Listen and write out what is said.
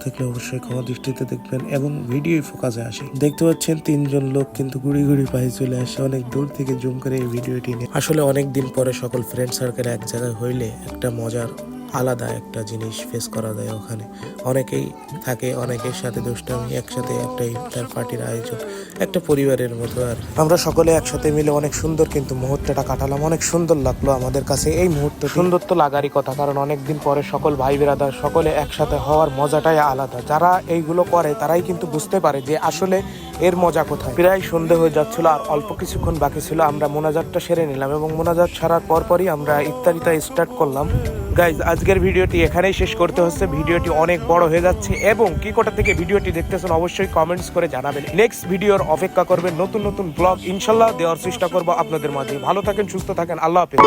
থাকলে অবশ্যই ক্ষমা দৃষ্টিতে দেখবেন এবং ভিডিও ফোকাসে আসে। দেখতে পাচ্ছেন তিনজন লোক কিন্তু গুড়ি গুড়ি পায়ে চলে আসে অনেক দূর থেকে জুম করে এই ভিডিওটি নিয়ে। আসলে অনেক দিন পরে সকল ফ্রেন্ড সার্কেল এক জায়গায় হইলে একটা মজার আলাদা একটা জিনিস ফেস করা যায়। ওখানে অনেকেই থাকে, অনেকের সাথে দুষ্টামি, একসাথে একটা ইফতার পার্টির আয়োজন, একটা পরিবারের মতো। আর আমরা সকলে একসাথে মিলে অনেক সুন্দর কিন্তু মুহূর্তটা কাটালাম। অনেক সুন্দর লাগলো আমাদের কাছে এই মুহূর্ত। সুন্দর তো লাগারই কথা, কারণ অনেকদিন পরে সকল ভাই বিরাদার সকলে একসাথে হওয়ার মজাটাই আলাদা। যারা এইগুলো করে তারাই কিন্তু বুঝতে পারে যে আসলে এর মজা কোথায়। প্রায় সন্ধে হয়ে যাচ্ছিল আর অল্প কিছুক্ষণ বাকি ছিল। আমরা মোনাজাতটা সেরে নিলাম এবং মোনাজাত সারার পরই আমরা ইফতারিটা স্টার্ট করলাম। গাইজ, আজকের ভিডিওটি এখানেই শেষ করতে হচ্ছে। ভিডিওটি অনেক বড় হয়ে যাচ্ছে এবং কি কোথা থেকে ভিডিওটি দেখতেছেন অবশ্যই কমেন্টস করে জানাবেন। নেক্সট ভিডিওর অপেক্ষা করবেন। নতুন নতুন ব্লগ ইনশাল্লাহ দেওয়ার চেষ্টা করবো আপনাদের মাঝে। ভালো থাকেন, সুস্থ থাকেন, আল্লাহ হাফেজ।